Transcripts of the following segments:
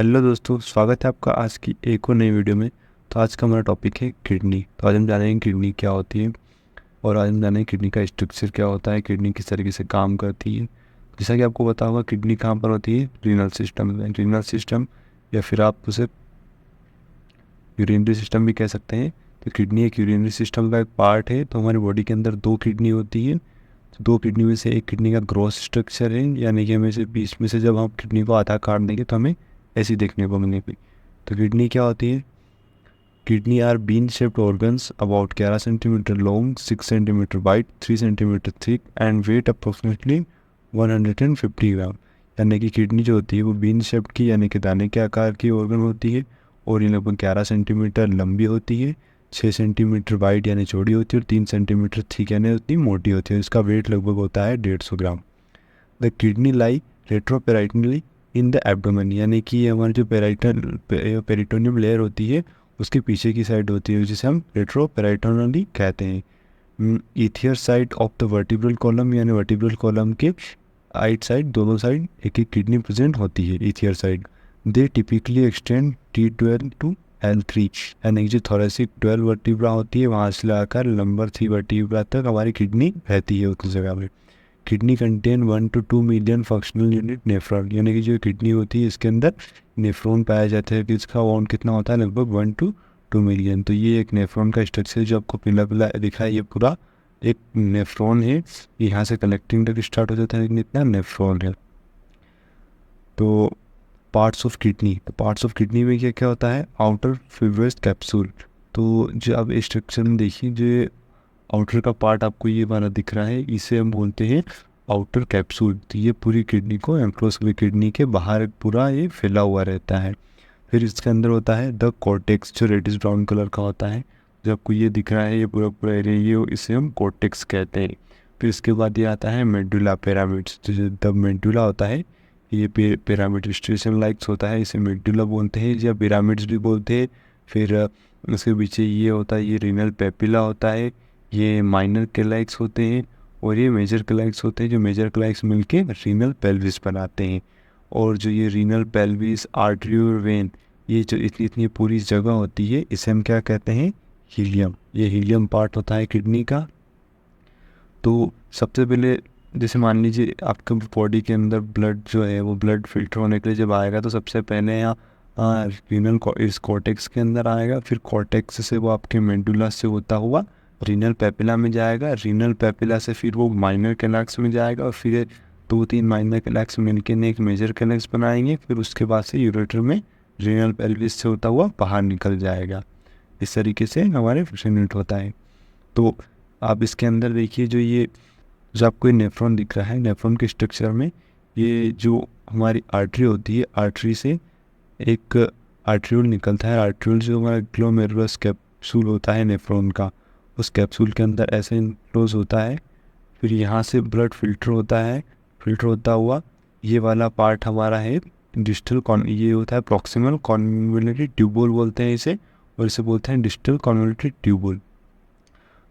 Hello दोस्तों, स्वागत है आपका आज की एक और नई वीडियो में। तो आज का हमारा टॉपिक है किडनी। तो आज हम जानेंगे किडनी क्या होती है और आज हम जानेंगे किडनी का स्ट्रक्चर क्या होता है, किडनी किस तरीके से काम करती है। जैसा कि आपको पता होगा, किडनी कहाँ पर होती है? रीनल सिस्टम में। रीनल सिस्टम या फिर आप उसे यूरिनरी सिस्टम भी कह सकते हैं। तो किडनी एक यूरिनरी सिस्टम का एक पार्ट है। तो हमारी बॉडी के अंदर दो किडनी होती है। तो दो किडनी में से एक किडनी का ग्रॉस स्ट्रक्चर है, यानी कि हमें से बीच में से जब हम किडनी को आधा काट देंगे तो हमें ऐसी देखने को मिलेगी। तो किडनी क्या होती है? Kidney are bean shaped organs about 11 centimetre long, 6 centimetre wide, 3 centimetre thick and weight approximately 150 gram. यानी कि किडनी जो होती है वो बीन शेप्ड की यानी कि दाने के आकार की ऑर्गन होती है और ये लगभग 11 सेंटीमीटर लंबी होती है, 6 सेंटीमीटर वाइड यानी चौड़ी होती है और 3 सेंटीमीटर थिक यानी उतनी मोटी होती है। इसका वेट लगभग होता है 150 gram. The kidney lie retroperitoneally in the abdomen, यानी कि हमारी जो पेरिटोनियम लेयर होती है उसके पीछे की साइड होती है, जिसे हम रेट्रोपेराइटोनली कहते हैं। Either side of the vertebral column, यानी वर्टिब्रल कॉलम के राइट साइड दोनों साइड एक एक किडनी प्रेजेंट होती है, either side. They typically extend T12 to L3, यानी कि जो थोरेसिक 12 वर्टिब्रा होती है वहाँ से लाकर नंबर 3 वर्टिब्रा तक हमारी किडनी रहती है उस जगह में। Kidney contain 1 to 2 million functional unit nephron, यानी कि जो किडनी होती है इसके अंदर नेफ्रॉन पाया जाता है कि इसका अमाउंट कितना होता है, लगभग 1 to 2 मिलियन। तो ये एक नेफ्रॉन का स्ट्रक्चर जो आपको पीला पीला दिखा है, ये पूरा एक नेफ्रॉन है। यहाँ से कलेक्टिंग तक स्टार्ट हो जाता है, लेकिन इतना नेफ्रॉन है। तो पार्ट्स ऑफ किडनी, तो पार्ट्स ऑफ किडनी में क्या क्या होता है? Outer fibrous capsule. तो जो अब इस स्ट्रक्चर में देखिए, जो आउटर का पार्ट आपको ये वाला दिख रहा है, इसे हम बोलते हैं आउटर कैप्सूल। तो ये पूरी किडनी को एनक्लोज करके किडनी के बाहर पूरा ये फैला हुआ रहता है। फिर इसके अंदर होता है द कॉर्टेक्स, जो रेडिश ब्राउन कलर का होता है। जो आपको ये दिख रहा है, ये पूरा पूरा एरिया, ये इसे हम कॉर्टेक्स कहते हैं। फिर इसके बाद ये आता है मेडुला पिरामिड्स। जो द मेडुला होता है, ये पिरामिड स्टेशन लाइक्स होता है, इसे मेडुला बोलते हैं या पिरामिड्स भी बोलते हैं। फिर उसके पीछे ये होता है, ये रीनल पेपिला होता है। ये माइनर कैलाइक्स होते हैं और ये मेजर कैलाइक्स होते हैं। जो मेजर कैलाइक्स मिलके रीनल पेल्विस बनाते हैं। और जो ये रीनल पेल्विस, आर्टरी और वेन, ये जो इतनी इतनी पूरी जगह होती है, इसे हम क्या कहते हैं? हीलियम। ये हीलियम पार्ट होता है किडनी का। तो सबसे पहले जैसे मान लीजिए आपके बॉडी के अंदर ब्लड जो है वो ब्लड फिल्टर होने के लिए जब आएगा, तो सबसे पहले यहाँ रीनल इस कॉर्टेक्स के अंदर आएगा। फिर कॉर्टेक्स से वो आपके मेडुला से होता हुआ रीनल पेपिला में जाएगा। रीनल पेपिला से फिर वो माइनर कैलाक्स में जाएगा और फिर 2-3 माइनर कैलाक्स मिलके ने एक मेजर कैलाक्स बनाएंगे। फिर उसके बाद से यूरेटर में रीनल पेल्विस से होता हुआ बाहर निकल जाएगा। इस तरीके से हमारे यूनिट होता है। तो आप इसके अंदर देखिए, जो आपको ये नेफ्रॉन दिख रहा है, नेफ्रॉन के स्ट्रक्चर में ये जो हमारी आर्टरी होती है, आर्टरी से एक आर्ट्रियोल निकलता है। आर्ट्रियोल जो हमारा ग्लोमेरुलस कैप्सूल होता है नेफ्रॉन का, उस कैप्सूल के अंदर ऐसे इनक्लोज होता है। फिर यहाँ से ब्लड फिल्टर होता है। फिल्टर होता हुआ ये वाला पार्ट हमारा है डिस्टल ये होता है प्रॉक्सिमल कॉन्वोल्यूटरी ट्यूबुल बोलते हैं इसे, और इसे बोलते हैं डिस्टल कॉन्वोल्यूटरी ट्यूबुल।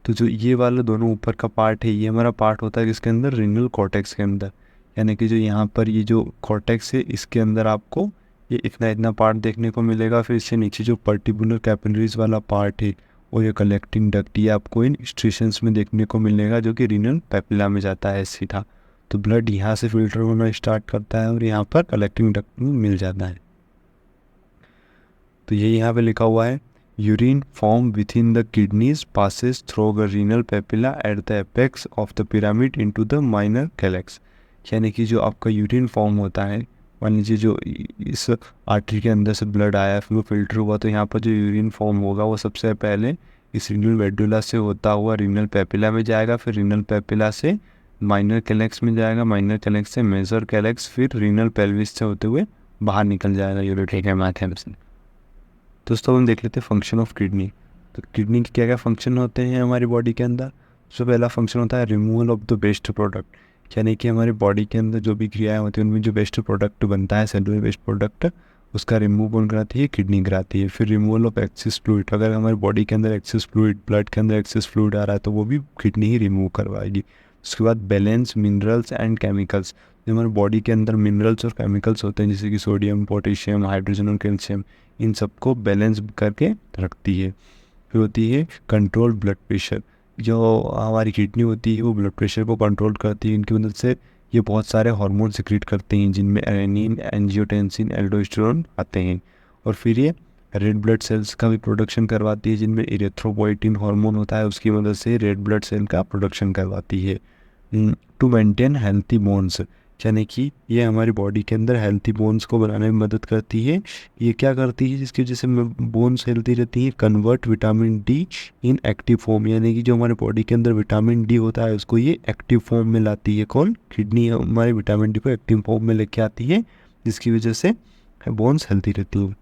तो जो ये वाला दोनों ऊपर का पार्ट है, ये हमारा पार्ट होता है किसके अंदर? रीनल कॉर्टेक्स के अंदर। यानी कि जो यहाँ पर ये जो कॉर्टेक्स है, इसके अंदर आपको ये इतना इतना पार्ट देखने को मिलेगा। फिर इससे नीचे जो पर्टिकुलर कैपिलरीज वाला पार्ट है और ये कलेक्टिंग डक्ट, ये आपको इन स्ट्रेशंस में देखने को मिलेगा, जो कि रीनल पेपिला में जाता है सीधा। तो ब्लड यहाँ से फिल्टर होना स्टार्ट करता है और यहाँ पर कलेक्टिंग डक्ट में मिल जाता है। तो ये यहाँ पे लिखा हुआ है, urine form with in the kidneys passes through the renal papilla at the apex of the pyramid into the minor calyx. यानी कि जो आपका यूरिन फॉर्म होता है, मान लीजिए जो इस आर्टरी के अंदर से ब्लड आया, फिर वो फिल्टर हुआ, तो यहाँ पर जो यूरिन फॉर्म होगा वो सबसे पहले इस रीनल मेडुला से होता हुआ रीनल पेपिला में जाएगा। फिर रीनल पेपिला से माइनर कैलेक्स में जाएगा, माइनर कैलेक्स से मेजर कैलेक्स, फिर रीनल पेल्विस से होते हुए बाहर निकल जाएगा यूरेटर के माध्यम से। दोस्तों हम देख लेते हैं फंक्शन ऑफ किडनी। तो किडनी के क्या क्या फंक्शन होते हैं हमारी बॉडी के अंदर? सबसे पहला फंक्शन होता है removal of the waste product, यानी कि हमारी बॉडी के अंदर जो भी क्रियाएं होती हैं उनमें जो वेस्ट प्रोडक्ट बनता है, सेलुलर वेस्ट प्रोडक्ट, उसका रिमूव कौन कराती है? किडनी कराती है। फिर रिमूवल ऑफ एक्सेस फ्लूइड, अगर हमारी बॉडी के अंदर एक्सेस फ्लूइड, ब्लड के अंदर एक्सेस फ्लूइड आ रहा है तो वो भी किडनी ही रिमूव करवाएगी। उसके बाद बैलेंस मिनरल्स एंड केमिकल्स, जो हमारे बॉडी के अंदर मिनरल्स और केमिकल्स होते हैं जैसे कि सोडियम, पोटेशियम, हाइड्रोजन और कैल्शियम, इन सबको बैलेंस करके रखती है। फिर होती है कंट्रोल ब्लड प्रेशर। जो हमारी किडनी होती है वो ब्लड प्रेशर को कंट्रोल करती है। इनकी मदद से ये बहुत सारे हार्मोन सिक्रीट करते हैं जिनमें एरेनिन, एंजियोटेंसिन, एल्डोस्टेरोन आते हैं। और फिर ये रेड ब्लड सेल्स का भी प्रोडक्शन करवाती है जिनमें इरेथ्रोपोइटिन हार्मोन होता है, उसकी मदद से रेड ब्लड सेल का प्रोडक्शन करवाती है। टू मेंटेन हेल्थी बोन्स, यानी कि ये हमारी बॉडी के अंदर हेल्थी बोन्स को बनाने में मदद करती है। ये क्या करती है जिसकी वजह से बोन्स हेल्थी रहती है, कन्वर्ट विटामिन डी इन एक्टिव फॉर्म, यानी कि जो हमारे बॉडी के अंदर विटामिन डी होता है उसको ये एक्टिव फॉर्म में लाती है। कौन? किडनी हमारे विटामिन डी को एक्टिव फॉर्म में लेके आती है जिसकी वजह से बोन्स हेल्थी रहती है।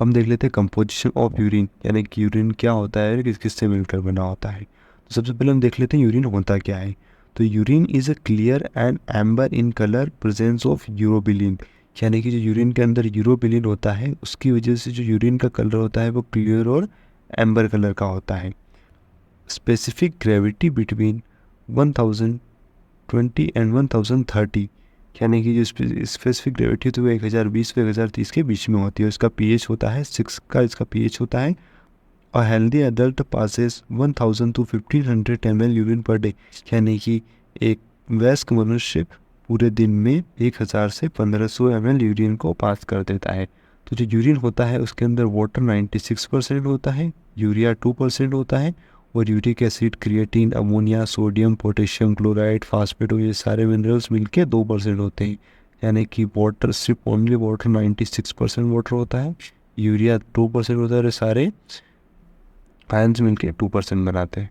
हम देख लेते हैं कंपोजिशन ऑफ यूरिन, यानी कि यूरिन क्या होता है, किस किस से मिलकर बना होता है। तो सबसे पहले हम देख लेते हैं यूरिन होता क्या है। तो urine is a clear and amber in colour presence of urobilin, यानी कि जो यूरिन के अंदर यूरोबिलिन होता है उसकी वजह से जो यूरिन का कलर होता है वो क्लियर और एम्बर कलर का होता है। स्पेसिफिक ग्रेविटी बिटवीन 1020 एंड 1030, यानी कि जो स्पेसिफिक ग्रेविटी होती है वो 1020 से 1030 के बीच में होती है। इसका पीएच होता है 6 का, इसका पीएच होता है। और healthy adult passes 1000 to 1500 ml urine per day, यानी कि एक वयस्क मनुष्य पूरे दिन में 1000 से 1500 ml यूरिन को पास कर देता है। तो जो यूरिन होता है उसके अंदर वाटर 96% होता है, यूरिया 2% होता है, और uric acid, creatine, ammonia, sodium, potassium chloride, phosphate और ये सारे मिनरल्स मिलके 2% होते हैं। यानी कि वाटर, सिर्फ ओनली वाटर 96% वाटर होता है, यूरिया 2% होता है, और सारे आयन्स मिलके 2% बनाते हैं।